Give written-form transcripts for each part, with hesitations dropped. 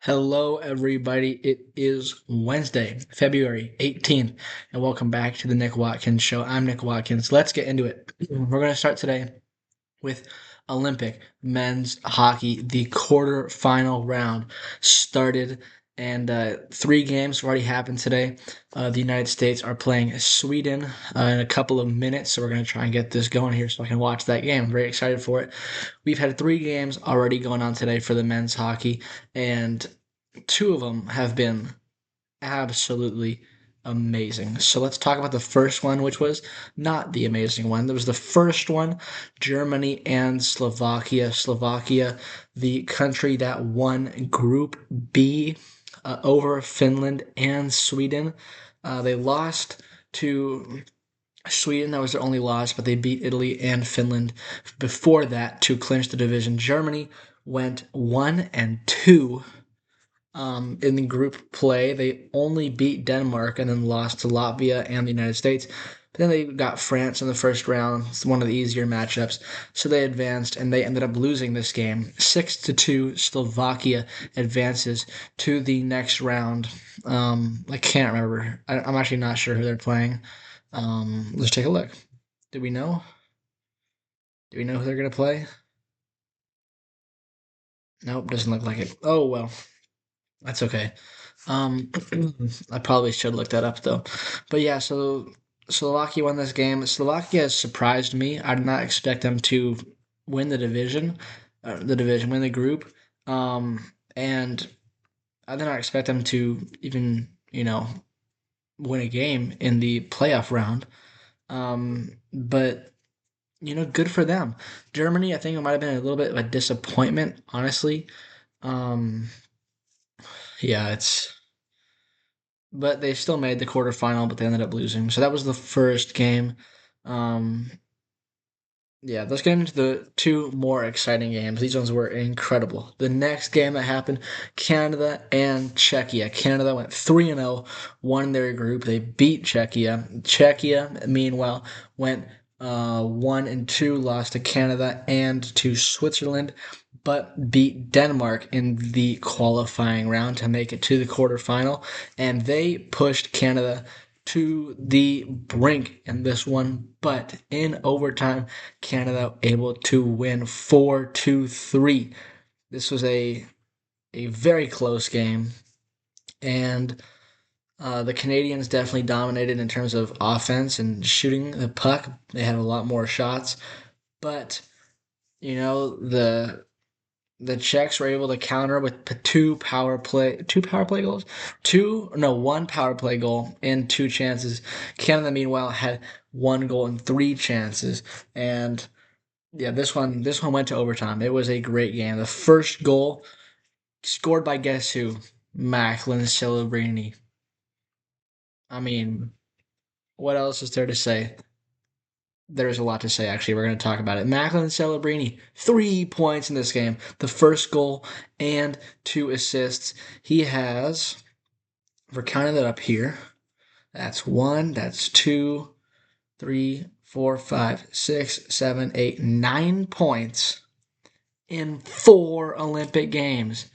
Hello, everybody. It is Wednesday, February 18th, and welcome back to the Nick Watkins Show. I'm Nick Watkins. Let's get into it. We're going to start today with Olympic men's hockey. The quarterfinal round started, and three games have already happened today. The United States are playing Sweden in a couple of minutes, so we're going to try and get this going here so I can watch that game. I'm very excited for it. We've had three games already going on today for the men's hockey, and two of them have been absolutely amazing. So let's talk about the first one, which was not the amazing one. That was the first one, Germany and Slovakia. Slovakia, the country that won Group B over Finland and Sweden. They lost to Sweden. That was their only loss, but they beat Italy and Finland before that to clinch the division. Germany went 1-2 in the group play. They only beat Denmark and then lost to Latvia and the United States. But then they got France in the first round. It's one of the easier matchups. So they advanced and they ended up losing this game. 6-2, Slovakia advances to the next round. I can't remember. I'm actually not sure who they're playing. Let's take a look. Do we know? Do we know who they're going to play? Nope, doesn't look like it. Oh, well. That's okay. Um, I probably should look that up though. But yeah, so Slovakia won this game. Slovakia has surprised me. I did not expect them to win win the group. And I did not expect them to even, win a game in the playoff round. But good for them. Germany, I think it might have been a little bit of a disappointment, honestly. Um, yeah, but they still made the quarterfinal, but they ended up losing. So that was the first game. Um, yeah, let's get into the two more exciting games. These ones were incredible. The next game that happened, Canada and Czechia. Canada went 3-0, won their group. They beat Czechia. Czechia, meanwhile, went 1-2, lost to Canada and to Switzerland, but beat Denmark in the qualifying round to make it to the quarterfinal. And they pushed Canada to the brink in this one, but in overtime, Canada able to win 4-3. This was a very close game, and the Canadians definitely dominated in terms of offense and shooting the puck. They had a lot more shots, but the Czechs were able to counter with two power play goals, one power play goal and two chances. Canada, meanwhile, had one goal and three chances, and yeah, this one went to overtime. It was a great game. The first goal scored by guess who? Macklin Celebrini. I mean, what else is there to say? There's a lot to say, actually. We're going to talk about it. Macklin Celebrini, 3 points in this game. The first goal and two assists. He has, we're counting that up here. That's one, that's two, three, four, five, 6, 7, 8, 9 points in 4 Olympic games.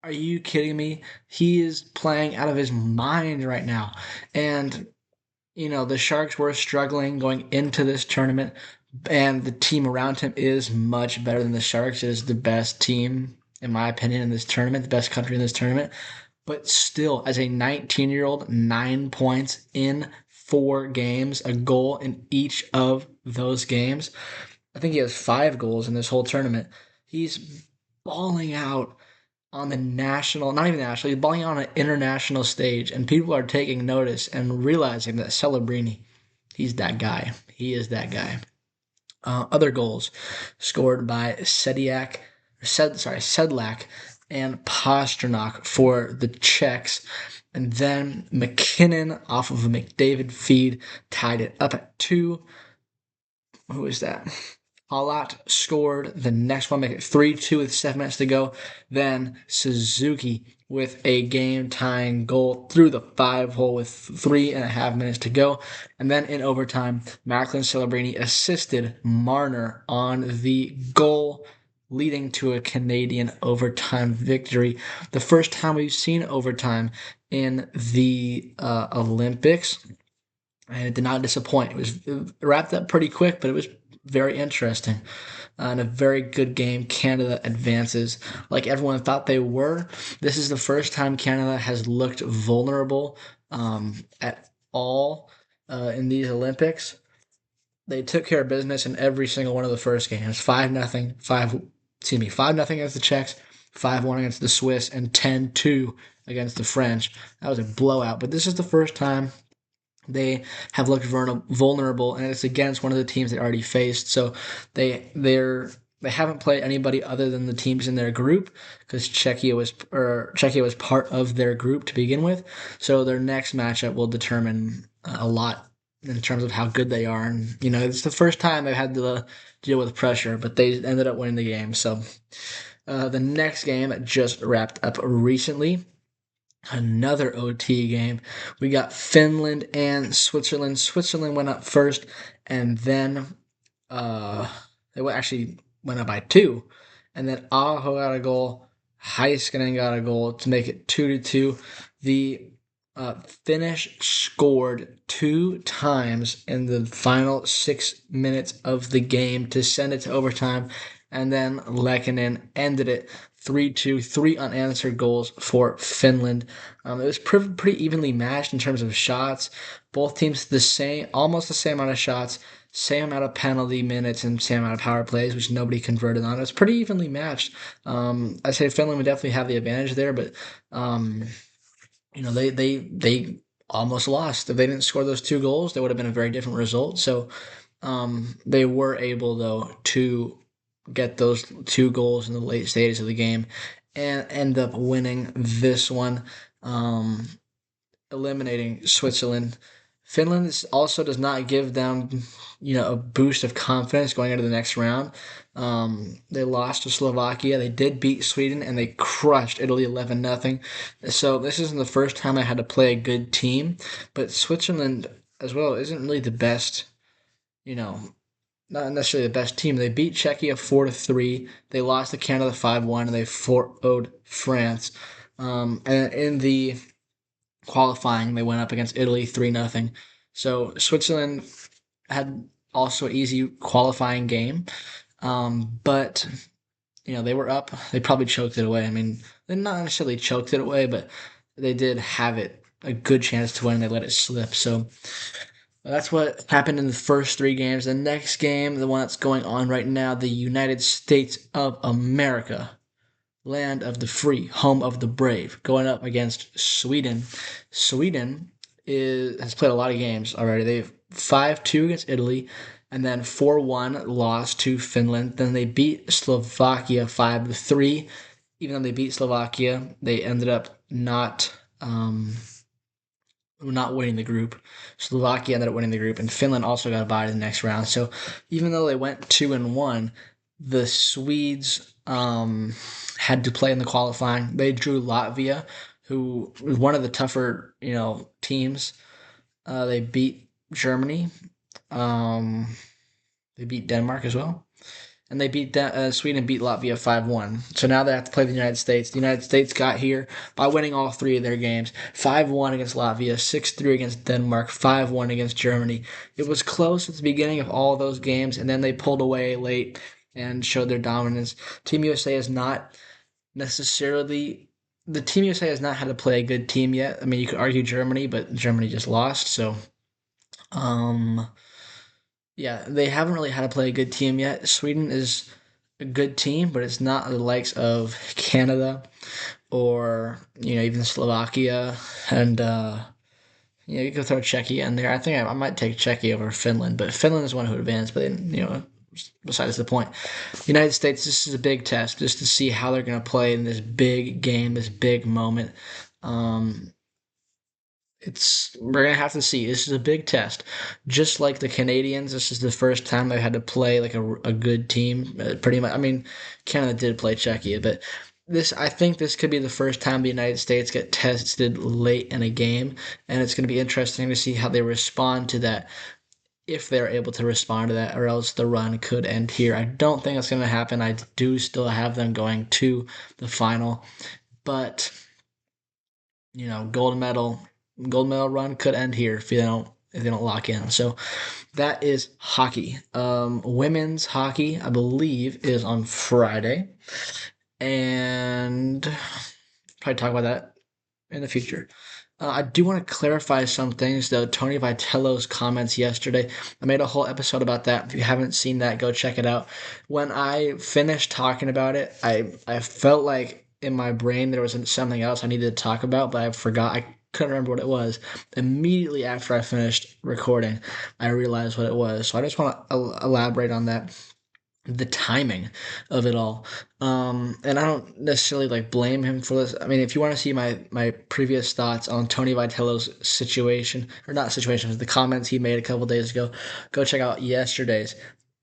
Are you kidding me? He is playing out of his mind right now. And the Sharks were struggling going into this tournament, and the team around him is much better than the Sharks. It is the best team, in my opinion, in this tournament, the best country in this tournament. But still, as a 19-year-old, 9 points in 4 games, a goal in each of those games. I think he has 5 goals in this whole tournament. He's balling out on the national, not even national, he's balling out on an international stage, and people are taking notice and realizing that Celebrini, he's that guy. He is that guy. Other goals scored by Sedlak and Pasternak for the Czechs. And then McKinnon off of a McDavid feed tied it up at 2. Who is that? Alat scored the next one, make it 3-2 with 7 minutes to go. Then Suzuki with a game-tying goal through the 5-hole with 3.5 minutes to go. And then in overtime, Macklin Celebrini assisted Marner on the goal leading to a Canadian overtime victory. The first time we've seen overtime in the Olympics, and it did not disappoint. It wrapped up pretty quick, but it was very interesting. And a very good game. Canada advances like everyone thought they were. This is the first time Canada has looked vulnerable at all in these Olympics. They took care of business in every single one of the first games. 5-0, 5-0 against the Czechs, 5-1 against the Swiss, and 10-2 against the French. That was a blowout. But this is the first time they have looked vulnerable, and it's against one of the teams they already faced. So they haven't played anybody other than the teams in their group because Czechia was part of their group to begin with. So their next matchup will determine a lot in terms of how good they are. And it's the first time they've had to deal with pressure, but they ended up winning the game. So the next game just wrapped up recently. Another OT game. We got Finland and Switzerland. Switzerland went up first, and then they actually went up by 2. And then Aho got a goal. Heiskanen got a goal to make it 2-2. The Finnish scored 2 times in the final 6 minutes of the game to send it to overtime, and then Lehkonen ended it 3-2, 3 unanswered goals for Finland. It was pretty evenly matched in terms of shots. Both teams almost the same amount of shots, same amount of penalty minutes, and same amount of power plays, which nobody converted on. It was pretty evenly matched. I'd say Finland would definitely have the advantage there, but they almost lost. If they didn't score those 2 goals, that would have been a very different result. So they were able, though, to get those 2 goals in the late stages of the game and end up winning this one, eliminating Switzerland. Finland also does not give them, a boost of confidence going into the next round. They lost to Slovakia. They did beat Sweden, and they crushed Italy 11-0. So this isn't the first time I had to play a good team, but Switzerland as well isn't really the best, not necessarily the best team. They beat Czechia 4-3. They lost to Canada 5-1, and they 4-0'd France. And in the qualifying, they went up against Italy 3-0. So Switzerland had also an easy qualifying game, but they were up. They probably choked it away. I mean, they not necessarily choked it away, but they did have a good chance to win. And they let it slip. So that's what happened in the first 3 games. The next game, the one that's going on right now, the United States of America, land of the free, home of the brave, going up against Sweden. Sweden has played a lot of games already. They've 5-2 against Italy, and then 4-1 loss to Finland. Then they beat Slovakia 5-3. Even though they beat Slovakia, they ended up not winning the group. Slovakia ended up winning the group, and Finland also got a bye to the next round. So even though they went 2-1, the Swedes had to play in the qualifying. They drew Latvia, who was one of the tougher, teams. They beat Germany. They beat Denmark as well. And they beat Sweden beat Latvia 5-1. So now they have to play the United States. The United States got here by winning all 3 of their games. 5-1 against Latvia, 6-3 against Denmark, 5-1 against Germany. It was close at the beginning of all those games, and then they pulled away late and showed their dominance. Team USA has not necessarily... The Team USA has not had to play a good team yet. I mean, you could argue Germany, but Germany just lost, so... Yeah, they haven't really had to play a good team yet. Sweden is a good team, but it's not the likes of Canada or even Slovakia, and you could throw Czechia in there. I think I might take Czechia over Finland, but Finland is one who advanced. But besides the point, United States. This is a big test just to see how they're going to play in this big game, this big moment. We're gonna have to see. This is a big test. Just like the Canadians, this is the first time they had to play like a good team. Pretty much. I mean, Canada did play Czechia, but I think this could be the first time the United States get tested late in a game, and it's going to be interesting to see how they respond to that. if they're able to respond to that, or else the run could end here. I don't think it's going to happen. I do still have them going to the final, but gold medal run could end here if they don't lock in. So that is hockey. Women's hockey, I believe, is on Friday, and probably talk about that in the future. I do want to clarify some things, though. Tony Vitello's comments yesterday. I made a whole episode about that. If you haven't seen that, go check it out. When I finished talking about it, I felt like in my brain there was something else I needed to talk about, but I forgot. I couldn't remember what it was. Immediately after I finished recording, I realized what it was. So I just want to elaborate on that, the timing of it all. And I don't necessarily like blame him for this. I mean, if you want to see my previous thoughts on Tony Vitello's situation, or not situation, the comments he made a couple days ago, go check out yesterday's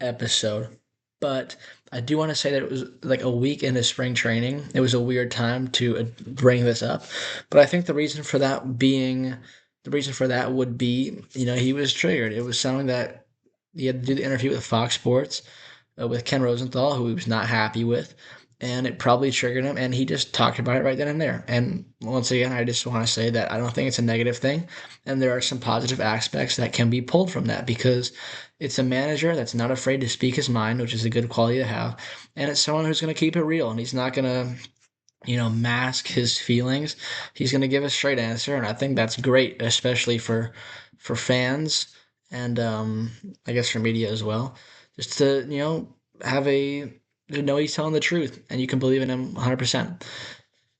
episode. But I do want to say that it was like a week into spring training. It was a weird time to bring this up, but I think the reason for that would be, he was triggered. It was something that he had to do the interview with Fox Sports, with Ken Rosenthal, who he was not happy with, and it probably triggered him, and he just talked about it right then and there. And once again, I just want to say that I don't think it's a negative thing, and there are some positive aspects that can be pulled from that, because it's a manager that's not afraid to speak his mind, which is a good quality to have, and it's someone who's going to keep it real, and he's not going to mask his feelings. He's going to give a straight answer, and I think that's great, especially for fans, and I guess for media as well, just to have to know he's telling the truth, and you can believe in him 100%.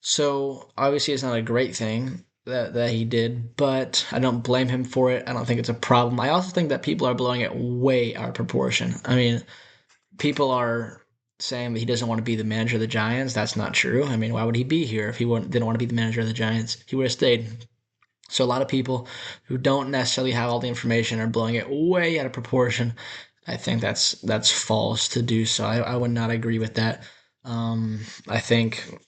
So obviously, it's not a great thing that he did, but I don't blame him for it. I don't think it's a problem. I also think that people are blowing it way out of proportion. I mean, people are saying that he doesn't want to be the manager of the Giants. That's not true. I mean, why would he be here if he didn't want to be the manager of the Giants? He would have stayed. So a lot of people who don't necessarily have all the information are blowing it way out of proportion. I think that's false to do so. I would not agree with that. I think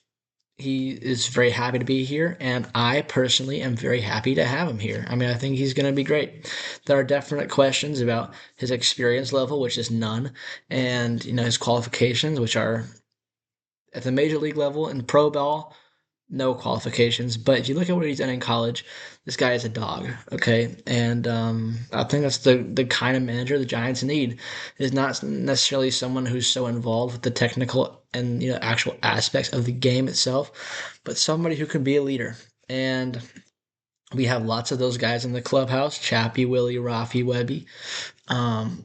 he is very happy to be here, and I personally am very happy to have him here. I mean, I think he's going to be great. There are definite questions about his experience level, which is none, and his qualifications, which are at the major league level in pro ball, no qualifications. But if you look at what he's done in college, this guy is a dog. Okay, and I think that's the kind of manager the Giants need. Is not necessarily someone who's so involved with the technical and actual aspects of the game itself, but somebody who can be a leader. And we have lots of those guys in the clubhouse: Chappie, Willie, Rafi, Webby.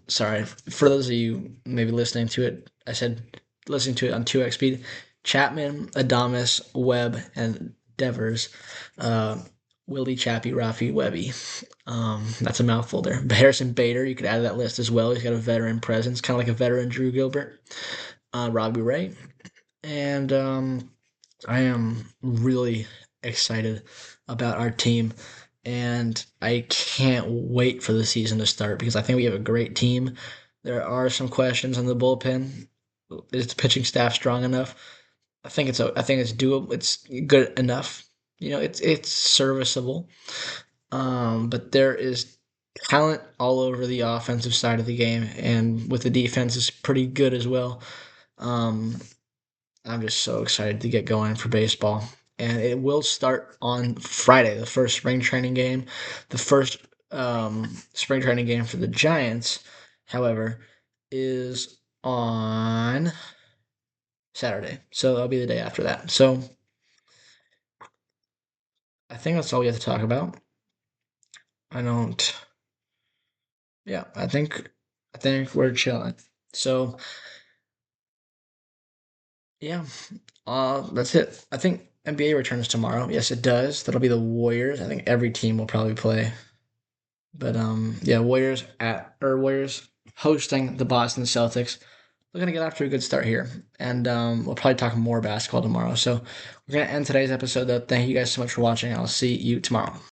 Sorry for those of you maybe listening to it. I said listening to it on 2x speed. Chapman, Adamas, Webb, and Devers. Uh, Willie, Chappie, Rafi, Webby. That's a mouthful there. But Harrison Bader, you could add to that list as well. He's got a veteran presence, kind of like a veteran Drew Gilbert. Robbie Ray. And I am really excited about our team, and I can't wait for the season to start, because I think we have a great team. There are some questions on the bullpen. Is the pitching staff strong enough? I think it's doable. It's good enough. It's serviceable. But there is talent all over the offensive side of the game, and with the defense is pretty good as well. Um, I'm just so excited to get going for baseball. And it will start on Friday, the first spring training game. The first spring training game for the Giants, however, is on Saturday. So that'll be the day after that. So I think that's all we have to talk about. I don't. Yeah, I think we're chilling. So yeah, that's it. I think NBA returns tomorrow. Yes, it does. That'll be the Warriors. I think every team will probably play. But yeah, Warriors hosting the Boston Celtics. We're gonna get off to a good start here, and we'll probably talk more basketball tomorrow. So we're gonna end today's episode though. Thank you guys so much for watching. I'll see you tomorrow.